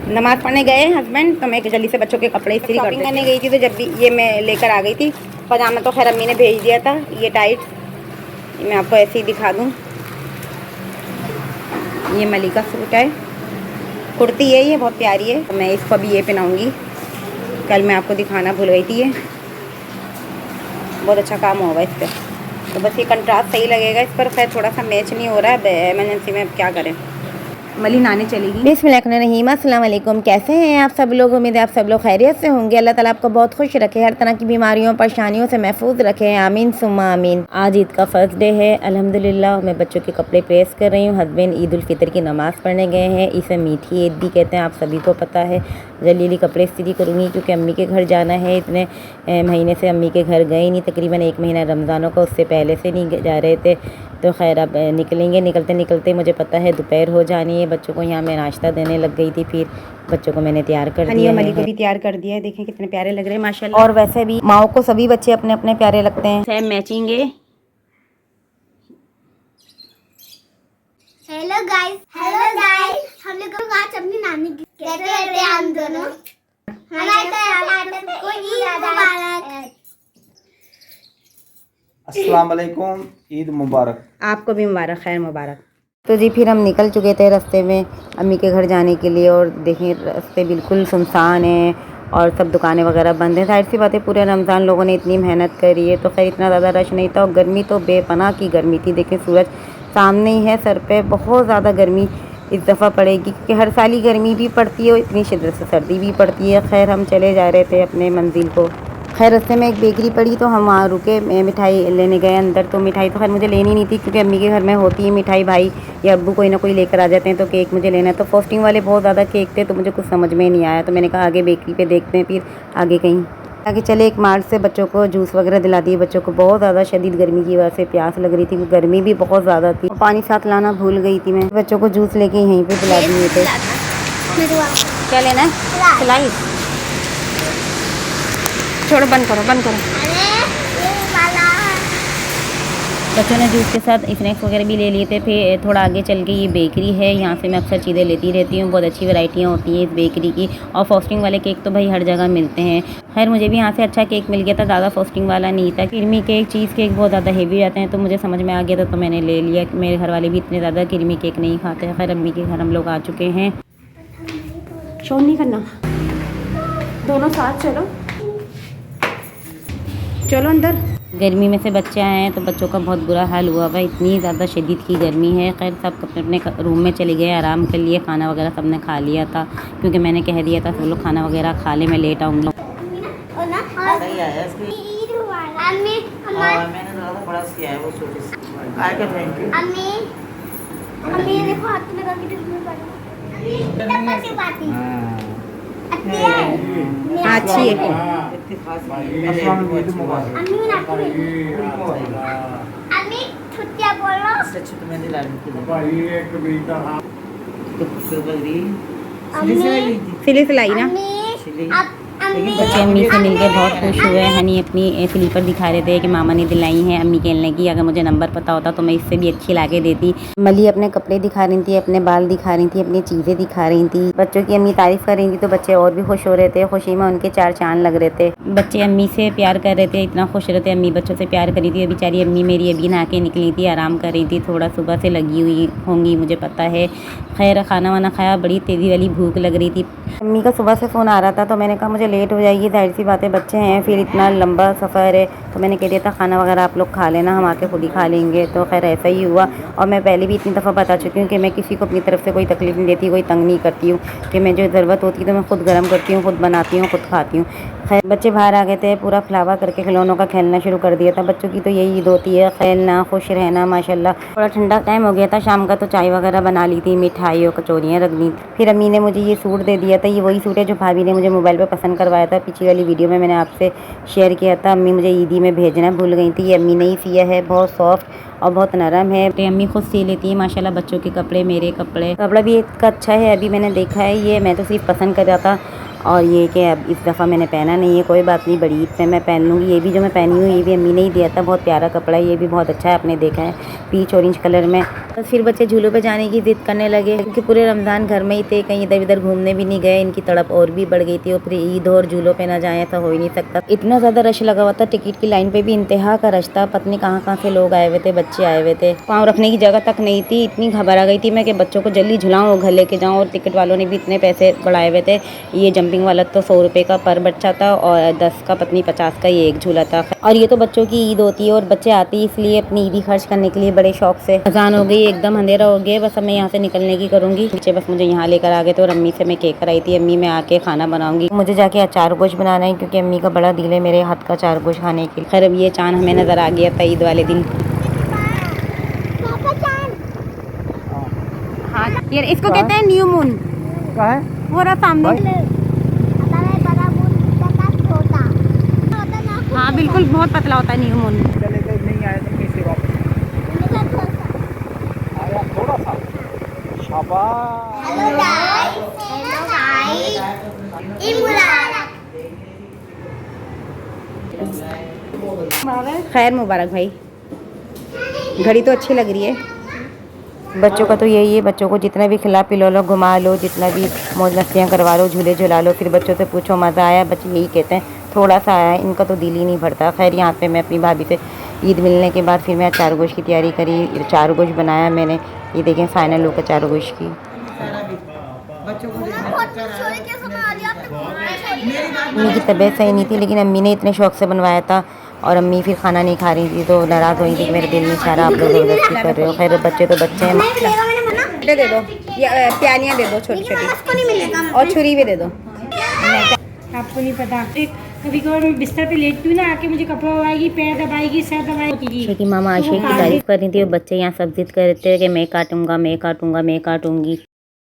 नमाज़ पढ़ने गए हस्बैंड, तो मैं जल्दी से बच्चों के कपड़े इस्त्री करने गई थी। तो जब भी ये मैं लेकर आ गई थी पजामा, तो खैर अम्मी ने भेज दिया था। ये टाइट मैं आपको ऐसे ही दिखा दूँ। ये मलिका सूट है, कुर्ती है, ये बहुत प्यारी है। तो मैं इसको अभी ये पहनाऊँगी। कल मैं आपको दिखाना भूल गई थी। ये बहुत अच्छा काम होगा इस पर। तो बस ये कंट्रास्ट सही लगेगा इस पर। खैर थोड़ा सा मैच नहीं हो रहा है एमरजेंसी में, अब क्या करें। मली नहाने चलेगी। बिस्मिल्लाहिर्रहमानिर्रहीम। अस्सलाम वालेकुम। कैसे हैं आप सब लोग? उम्मीद है आप सब लोग खैरियत से होंगे। अल्लाह ताला आपको बहुत खुश रखे, हर तरह की बीमारियों परेशानियों से महफूज रखे। आमीन सुम्मा आमीन। आज ईद का फर्स्ट डे है अल्हम्दुलिल्लाह। मैं बच्चों के कपड़े प्रेस कर रही हूँ। हस्बैंड ईद उल फितर की नमाज़ पढ़ने गए हैं। इसे मीठी ईद भी कहते हैं, आप सभी को पता है। जल्दी कपड़े इस्त्री करूँगी क्योंकि अम्मी के घर जाना है। इतने महीने से अम्मी के घर गए नहीं, तकरीबन 1 महीना रमज़ानों का, उससे पहले से नहीं जा रहे थे। तो खैर अब निकलेंगे। निकलते निकलते मुझे पता है दोपहर हो जानी है। बच्चों को यहाँ मैं नाश्ता देने लग गई थी, फिर बच्चों को मैंने तैयार कर दिया। मली को भी तैयार कर दिया है। देखें कितने प्यारे लग रहे हैं माशाल्लाह। और वैसे भी माओ को सभी बच्चे अपने अपने प्यारे लगते हैं। सेम मैचिंग है। हेलो गाइस, हम लोग आज अपनी नानी की कैसे रहते हैं हम दोनों। अस्सलाम वालेकुम, ईद मुबारक। आपको भी मुबारक, खैर मुबारक। तो जी फिर हम निकल चुके थे रास्ते में अम्मी के घर जाने के लिए। और देखें रास्ते बिल्कुल सुनसान है और सब दुकानें वगैरह बंद हैं। जाहिर सी बात है, पूरे रमज़ान लोगों ने इतनी मेहनत करी है, तो खैर इतना ज़्यादा रश नहीं था। और गर्मी तो बेपनाह की गर्मी थी। देखें सूरज सामने ही है सर पे। बहुत ज़्यादा गर्मी इस दफ़ा पड़ेगी क्योंकि हर साल ही गर्मी भी पड़ती है और इतनी शिद्दत से सर्दी भी पड़ती है। खैर हम चले जा रहे थे अपने मंजिल को। खैर रास्ते में एक बेकरी पड़ी तो हम वहाँ रुके, मिठाई लेने गए अंदर। तो मिठाई तो खैर मुझे लेनी नहीं थी क्योंकि अम्मी के घर में होती है मिठाई, भाई या अब्बू कोई ना कोई लेकर आ जाते हैं। तो केक मुझे लेना है। तो फ्रॉस्टिंग वाले बहुत ज़्यादा केक थे, तो मुझे कुछ समझ में नहीं आया। तो मैंने कहा आगे बेकरी पे देखते हैं, फिर आगे कहीं आगे चले। एक मार्ट से बच्चों को जूस वगैरह दिला दिए। बच्चों को बहुत ज़्यादा शदीद गर्मी की वजह से प्यास लग रही थी, गर्मी भी बहुत ज़्यादा थी। पानी साथ लाना भूल गई थी मैं। बच्चों को जूस लेके यहीं पे दिला दिए थे। क्या लेना है? स्लाइस। छोड़ो, बंद करो बंद करो। बच्चों ने जूस के साथ स्नैक्स वगैरह भी ले लिए थे। फिर थोड़ा आगे चल के ये बेकरी है, यहाँ से मैं अक्सर चीज़ें लेती रहती हूँ। बहुत अच्छी वैरायटियाँ होती हैं इस बेकरी की। और फ्रॉस्टिंग वाले केक तो भाई हर जगह मिलते हैं। खैर मुझे भी यहाँ से अच्छा केक मिल गया था, ज़्यादा फ्रॉस्टिंग वाला नहीं था। क्रीमी केक, चीज़ केक बहुत ज़्यादा हेवी जाते हैं, तो मुझे समझ में आ गया था, तो मैंने ले लिया। मेरे घर वाले भी इतने ज़्यादा क्रीमी केक नहीं खाते हैं। खैर अम्मी के घर हम लोग आ चुके हैं। शोर नहीं करना, दोनों साथ चलो चलो अंदर। गर्मी में से बच्चे आए हैं तो बच्चों का बहुत बुरा हाल हुआ भाई, इतनी ज़्यादा शदीद की गर्मी है। खैर सब अपने अपने रूम में चले गए आराम कर लिए। खाना वगैरह सबने खा लिया था क्योंकि मैंने कह दिया था सब लोग खाना वगैरह खा ले, मैं लेट आऊँगी। अच्छी है। सिली सिलाई ना। बच्चे अम्मी से मिलकर बहुत खुश हुए। हनी अपनी स्लीपर दिखा रहे थे कि मामा ने दिलाई हैं। अम्मी कहने लगी अगर मुझे नंबर पता होता तो मैं इससे भी अच्छी लाके देती। मली अपने कपड़े दिखा रही थी, अपने बाल दिखा रही थी, अपनी चीज़ें दिखा रही थी। बच्चों की अम्मी तारीफ़ कर रही थी तो बच्चे और भी खुश हो रहे थे। खुशी में उनके 4 चांद लग रहे थे। बच्चे अम्मी से प्यार कर रहे थे, इतना खुश रहते। अम्मी बच्चों से प्यार करी थी। बेचारी अम्मी मेरी अभी नहा के निकली थी, आराम कर रही थी। थोड़ा सुबह से लगी हुई होंगी मुझे पता है। खैर खाना वाना खाया, बड़ी तेज़ी वाली भूख लग रही थी। अम्मी का सुबह से फ़ोन आ रहा था तो मैंने कहा मुझे लेट हो जाएगी, जाहिर सी बातें बच्चे हैं, फिर इतना लंबा सफ़र है। तो मैंने कह दिया था खाना वगैरह आप लोग खा लेना, हम आके खुद ही खा लेंगे। तो खैर ऐसा ही हुआ। और मैं पहले भी इतनी दफ़ा बता चुकी हूँ कि मैं किसी को अपनी तरफ से कोई तकलीफ़ नहीं देती, कोई तंग नहीं करती हूँ। कि मैं जो ज़रूरत होती है तो मैं खुद गर्म करती हूँ, खुद बनाती हूँ, खुद खाती हूँ। खैर बच्चे बाहर आ गए थे, पूरा फलावा करके खिलौनों का खेलना शुरू कर दिया था। बच्चों की तो यही ईद होती है, खेलना, खुश रहना माशाल्लाह। थोड़ा ठंडा टाइम हो गया था शाम का, तो चाय वगैरह बना ली थी, मिठाई और कचौरियाँ रख दी। फिर अम्मी ने मुझे ये सूट दे दिया था। ये वही सूट है जो भाभी ने मुझे मोबाइल पर पसंद करवाया था, पिछली वाली वीडियो में मैंने आपसे शेयर किया था। अम्मी मुझे ईदी में भेजना भूल गई थी। ये अम्मी ने ही सिया है, बहुत सॉफ्ट और बहुत नरम है। तो अम्मी खुद सी लेती है माशाल्लाह बच्चों के कपड़े, मेरे कपड़ा भी एक का अच्छा है। अभी मैंने देखा है, ये मैं तो सिर्फ पसंद कर रहा था और ये कि अब इस दफ़ा मैंने पहना नहीं है, कोई बात नहीं, बड़ी ईद पे मैं पहन लूँगी। ये भी जो मैं पहनी हूँ ये भी अम्मी ने ही दिया था, बहुत प्यारा कपड़ा है, ये भी बहुत अच्छा है, आपने देखा है, पीच ऑरेंज कलर में। तो फिर बच्चे झूलों पे जाने की ज़िद करने लगे क्योंकि पूरे रमज़ान घर में ही थे, कहीं इधर उधर घूमने भी नहीं गए। इनकी तड़प और भी बढ़ गई थी और फिर ईद और झूलों पे ना जाए ऐसा हो ही नहीं सकता। इतना ज़्यादा रश लगा हुआ था, टिकट की लाइन पे भी इंतहा का रश था, पता नहीं कहाँ से लोग आए हुए थे, बच्चे आए हुए थे, पाँव रखने की जगह तक नहीं थी। इतनी घबरा गई थी मैं कि बच्चों को जल्दी झुलाऊँ और घर लेके जाऊँ। और टिकट वालों ने भी इतने पैसे बढ़ाए हुए थे, ये जंपिंग वाला तो 100 रुपये का पर बच्चा था और 10 का पत्नी 50 का ये एक झूला था। और ये तो बच्चों की ईद होती है और बच्चे आते ही इसलिए अपनी ईदी खर्च करने के लिए बड़े शौक से। अजान हो गई, एकदम अंधेरा हो गया, बस अब मैं यहाँ से निकलने की करूँगी। बच्चे बस मुझे यहाँ लेकर आ गए थे और अम्मी से मैं केक कराई थी, अम्मी मैं आके खाना बनाऊँगी। मुझे जाके अचार गोश्त बनाना है क्योंकि अम्मी का बड़ा दिल है मेरे हाथ का अचार गोश्त खाने के लिए। खैर अब ये चाँद हमें नज़र आ गया था ईद वाले दिन। हाँ यार इसको कहते हैं न्यू मून। क्या है वो रहा सामने। हाँ बिल्कुल, बहुत पतला होता है न्यू मून। नहीं आया तो कैसे वापस आया, थोड़ा सा शाबाश। खैर मुबारक भाई, घड़ी तो अच्छी लग रही है। बच्चों का तो यही है, बच्चों को जितना भी खिला पिला लो, घुमा लो, जितना भी मौज मस्तियाँ करवा लो, झूले झुला लो, फिर बच्चों से पूछो मज़ा आया, बच्चे यही कहते हैं थोड़ा सा आया है, इनका तो दिल ही नहीं भरता। खैर यहाँ पे मैं अपनी भाभी से ईद मिलने के बाद फिर मैं अचार गोश्त की तैयारी करी, अचार गोश्त बनाया मैंने। ये देखें फाइनल लुक अचार गोश्त की। अम्मी की तबीयत सही नहीं थी लेकिन अम्मी ने इतने शौक से बनवाया था और अम्मी फिर खाना नहीं खा रही थी तो नाराज़ हुई थी कि मेरे दिल नहीं चाह रहा, आप लोग ज़बरदस्ती कर रहे हो। खैर बच्चे तो बच्चे हैं। दे दो, प्यालियाँ दे दो छोटी छोटी और छुरी भी दे दो। आपको नहीं पता, कभी कभी मैं बिस्तर पे लेटती हूँ ना, आके मुझे कपड़ा दबाएगी, पैर दबाएगी, सर दबाएगी। कि मामा आशिक की तारीफ कर रही थी और बच्चे यहाँ सब जिद कर रहे थे कि मैं काटूंगा मैं काटूंगा मैं काटूंगी।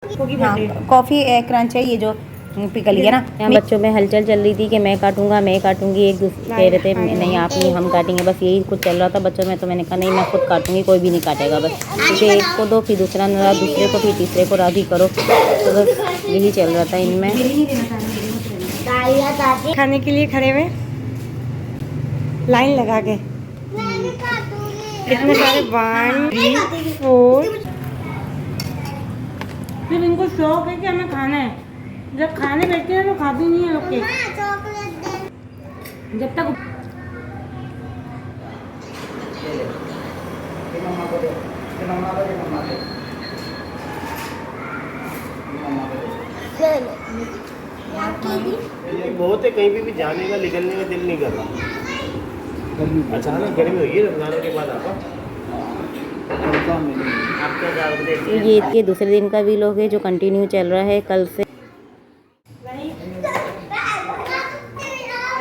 हाँ, कॉफ़ी क्रंच है ये जो पिघल गया ना। यहाँ बच्चों में हलचल चल रही थी कि मैं काटूंगा मैं काटूंगी, एक दूसरे कह रहे थे नहीं आप नहीं हम काटेंगे, बस यही कुछ चल रहा था बच्चों में। तो मैंने कहा नहीं मैं खुद काटूंगी, कोई भी नहीं काटेगा, बस क्योंकि एक को दो फिर दूसरा नाराज़, दूसरे को फिर तीसरे को राज़ी करो, तो बस यही चल रहा था इनमें। खाने के लिए खड़े हुए लाइन लगा के इतने सारे 1 3 4। फिर इनको शौक है कि हमें खाना है, जब खाने बैठते हैं तो खाती नहीं है लोग के, जब तक बहुत है, कहीं भी जाने का निकलने का दिल नहीं कर रहा। अचानक गर्मी हुई है रमजान के बाद ये ईद के दूसरे दिन का व्लॉग है जो कंटिन्यू चल रहा है कल से।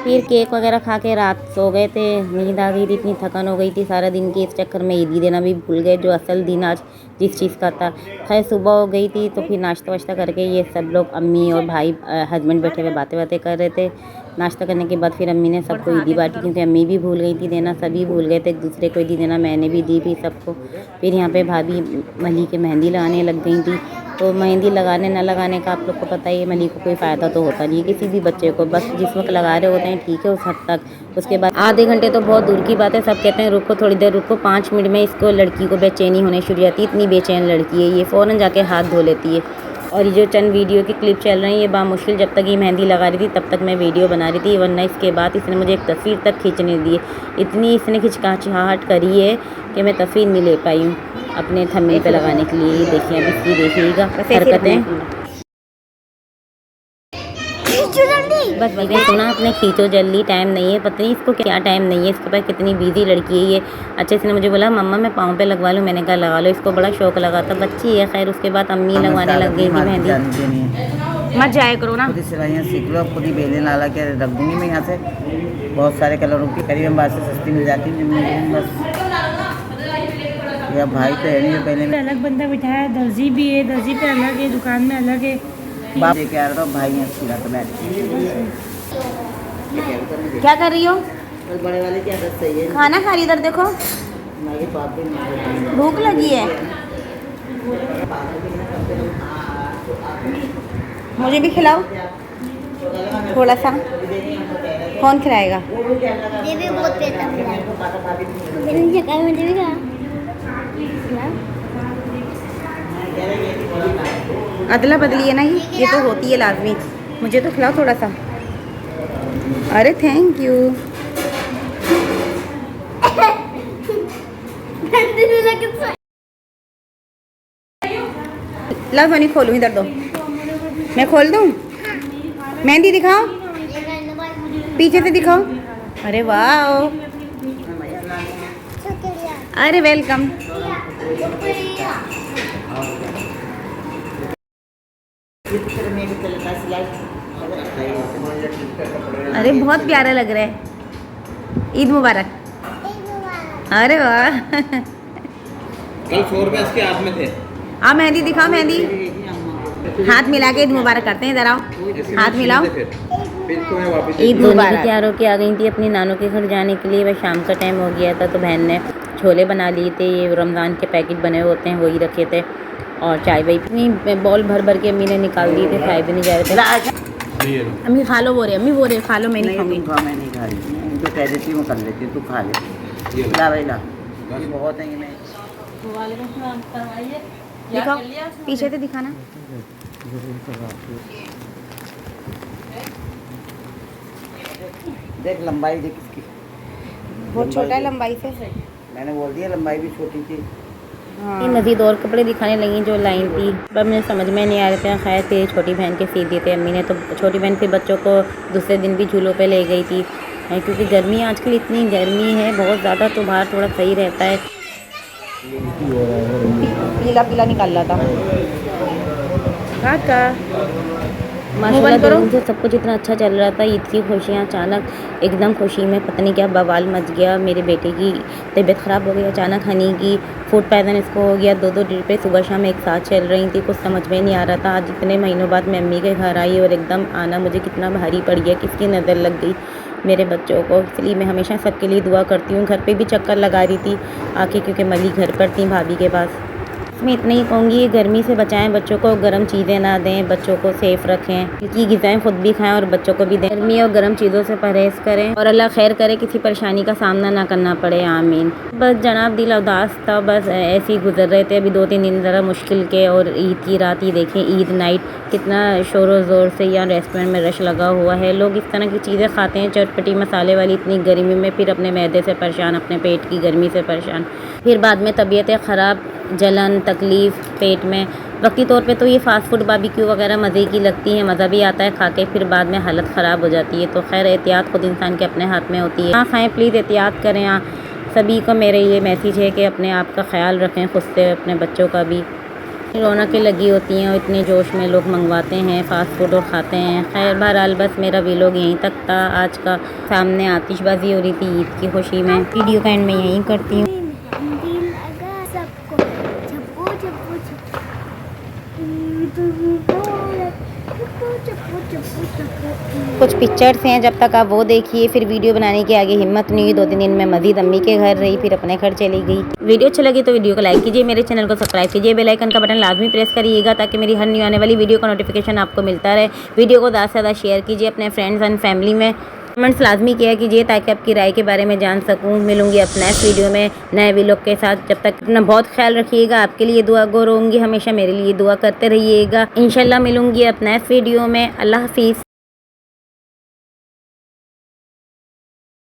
फिर केक वगैरह खा के रात सो गए थे, नींद आ गई थी, इतनी थकान हो गई थी सारा दिन की, इस चक्कर में ईदी देना भी भूल गए जो असल दिन आज जिस चीज़ का था। खैर सुबह हो गई थी तो फिर नाश्ता वाश्ता करके ये सब लोग अम्मी और भाई हस्बैंड बैठे हुए बातें कर रहे थे। नाश्ता करने के बाद फिर अम्मी ने सबको ईदी बांटी क्योंकि अम्मी भी भूल गई थी देना, सभी भूल गए थे एक दूसरे को ईदी देना, मैंने भी दी भी सबको। फिर यहाँ पे भाभी मली के मेहंदी लगाने लग गई थी, तो मेहंदी लगाने न लगाने का आप लोग को पता ही है, मली को कोई फ़ायदा तो होता नहीं है किसी भी बच्चे को, बस जिस वक्त लगा रहे होते हैं ठीक है उस हद तक, उसके बाद आधे घंटे तो बहुत दूर की बात है, सब कहते हैं रुको थोड़ी देर रुको, 5 मिनट में इसको लड़की को बेचैनी होने शुरू हो जाती है, इतनी बेचैन लड़की है ये, फ़ौरन जाके हाथ धो लेती है। और ये जो चंद वीडियो की क्लिप चल रही है ये बामुश्किल जब तक ये मेहंदी लगा रही थी तब तक मैं वीडियो बना रही थी, वरना इसके बाद इसने मुझे एक तस्वीर तक खींचने दी है, इतनी इसने खिचकाहट करी है कि मैं तस्वीर नहीं ले पाई हूँ अपने थंबनेल पे लगाने के लिए। ये देखिए अब इसकी देखिएगा हरकतें, बस मैंने सुना अपने खींचो जल्दी, टाइम नहीं है, पता नहीं इसको क्या टाइम नहीं है, इसके पास कितनी बिजी लड़की है ये। अच्छा इसने मुझे बोला मम्मा मैं पाँव पे लगवा लूँ, मैंने कहा लगा लो, इसको बड़ा शौक लगा था, बच्ची है। खैर उसके बाद अम्मी लगवाने लग गई थी मेहंदी। मत जाया करो ना, खुद ही सिलाइयाँ सीख लो, खुद ही बेलन ला के रख दूँगी मैं यहाँ से, बहुत सारे कलरों की करीबन बाहर से सस्ती मिल जाती है बस। या भाई तो है नहीं जो पहले अलग बंदा बिठाया है, दर्जी भी है, दर्जी पे अलग है, दुकान में अलग है, बाप लेके आ रहा था भाई यहाँ सिला तो बैठ क्या कर रही हो? बड़े वाले की आदत सही है, खाना खा रही, इधर देखो भूख लगी है, मुझे भी खिलाओ। थोड़ा सा कौन खिलाएगा? ये भी बहुत पेटा मिला मेरी जगह में देगा अदला बदली है ना, ये तो होती है लाजमी। मुझे तो खिलाओ थोड़ा सा। अरे थैंक यू। ला मैं नहीं खोलूँ, इधर दो, मैं खोल दूँ। मेहंदी दिखाओ, पीछे से दिखाओ। अरे वाह, अरे वेलकम। अरे बहुत प्यारा लग रहा है। ईद मुबारक। अरे वाह। कल 100 रुपये इसके हाथ में थे। आप मेहंदी दिखाओ, मेहंदी हाथ मिला के ईद मुबारक करते हैं। जरा हाथ मिलाओ। ईद मुबारक। तैयार होके आ गई थी अपनी नानों के घर जाने के लिए। वह शाम का टाइम हो गया था तो बहन ने छोले बना लिए थे। ये रमज़ान के पैकेट बने हुए होते हैं, वही रखे थे। और चाय वाई इतनी बॉल भर भर के अम्मी ने निकाल दिए थे, खाए भी नहीं जा रहे थे। अम्मी खा लो, बोल रहे अम्मी, बोल रहे खा लो, मैं नहीं खाऊंगी। मैं नहीं खा रही, मैं इनको कह देती हूँ कर लेती हूँ, तू खा ले। ला भाई ला, ये बहुत है। ये मैं दिखाओ, पीछे से दिखाना। देख लंबाई देख इसकी, बहुत छोटा है लंबाई से। मैंने बोल दिया लंबाई भी छोटी थी। हाँ। मज़ीद और कपड़े दिखाने लगी जो लाइन थी, पर मुझे समझ में नहीं आ रहे थे। खैर फिर छोटी बहन के सी दिए थे अम्मी ने। तो छोटी बहन फिर बच्चों को दूसरे दिन भी झूलों पे ले गई थी, क्योंकि गर्मी आजकल इतनी गर्मी है बहुत ज़्यादा, तो बाहर थोड़ा सही रहता है। पीला पीला निकाल रहा था। माशाल्लाह से सब कुछ इतना अच्छा चल रहा था। ईद की खुशियाँ अचानक एकदम खुशी में पता नहीं क्या बवाल मच गया। मेरे बेटे की तबीयत ख़राब हो गई अचानक, हनी की फूड पॉइज़न इसको हो गया। 2-2 ट्रिपें सुबह शाम एक साथ चल रही थी, कुछ समझ में नहीं आ रहा था। आज इतने महीनों बाद मैं अम्मी के घर आई और एकदम आना मुझे कितना भारी पड़ गया। किसकी नज़र लग गई मेरे बच्चों को, इसलिए मैं हमेशा सबके लिए दुआ करती हूँ। घर पे भी चक्कर लगा रही थी आके, क्योंकि मली घर पर थी भाभी के पास। मैं इतना ही कहूँगी, गर्मी से बचाएं, बच्चों को गर्म चीज़ें ना दें, बच्चों को सेफ़ रखें, क्योंकि ग़िज़ाएं खुद भी खाएं और बच्चों को भी दें। गर्मी और गर्म चीज़ों से परहेज़ करें और अल्लाह खैर करे, किसी परेशानी का सामना ना करना पड़े, आमीन। बस जनाब दिल उदास था, बस ऐसे ही गुजर रहे थे। अभी 2-3 दिन ज़रा मुश्किल के, और ईद की रात ही देखें, ईद नाइट कितना शोर ज़ोर से यहाँ रेस्टोरेंट में रश लगा हुआ है। लोग इस तरह की चीज़ें खाते हैं चटपटी मसाले वाली इतनी गर्मी में, फिर अपने मैदे से परेशान, अपने पेट की गर्मी से परेशान, फिर बाद में तबीयतें ख़राब, जलन, तकलीफ़ पेट में। वक्ती तौर पे तो ये फ़ास्ट फूड बारबेक्यू वगैरह मज़े की लगती है, मज़ा भी आता है खा के, फिर बाद में हालत ख़राब हो जाती है। तो खैर एहतियात खुद इंसान के अपने हाथ में होती है। हाँ खाएँ, प्लीज़ एहतियात करें। हाँ सभी को मेरे ये मैसेज है कि अपने आप का ख्याल रखें, खुद से अपने बच्चों का भी। रौनकें लगी होती हैं और इतने जोश में लोग मंगवाते हैं फ़ास्ट फूड और खाते हैं। खैर बहरहाल बस मेरा वीलॉग यहीं तक था आज का। सामने आतिशबाजी हो रही थी ईद की खुशी में। वीडियो का एंड में यहीं करती हूँ। कुछ पिक्चर्स हैं, जब तक आप वो देखिए, फिर वीडियो बनाने की आगे हिम्मत नहीं हुई। 2-3 दिन में मज़ीद अम्मी के घर रही, फिर अपने घर चली गई। वीडियो अच्छा लगी तो वीडियो को लाइक कीजिए, मेरे चैनल को सब्सक्राइब कीजिए, बेल आइकन का बटन लाजमी प्रेस करिएगा ताकि मेरी हर न्यू आने वाली वीडियो का नोटिफिकेशन आपको मिलता रहे। वीडियो को ज़्यादा से ज़्यादा शेयर कीजिए अपने फ्रेंड्स एंड फैमिली में। कमेंट्स लाजमी किया कीजिए ताकि आपकी राय के बारे में जान सकूं। मिलूंगी अपने नेक्स्ट वीडियो में नए व्लॉग के साथ। जब तक अपना बहुत ख्याल रखिएगा। आपके लिए दुआ गो रहूँगी, हमेशा मेरे लिए दुआ करते रहिएगा। इंशाल्लाह मिलूंगी अपने नेक्स्ट वीडियो में। अल्लाह हाफिज़।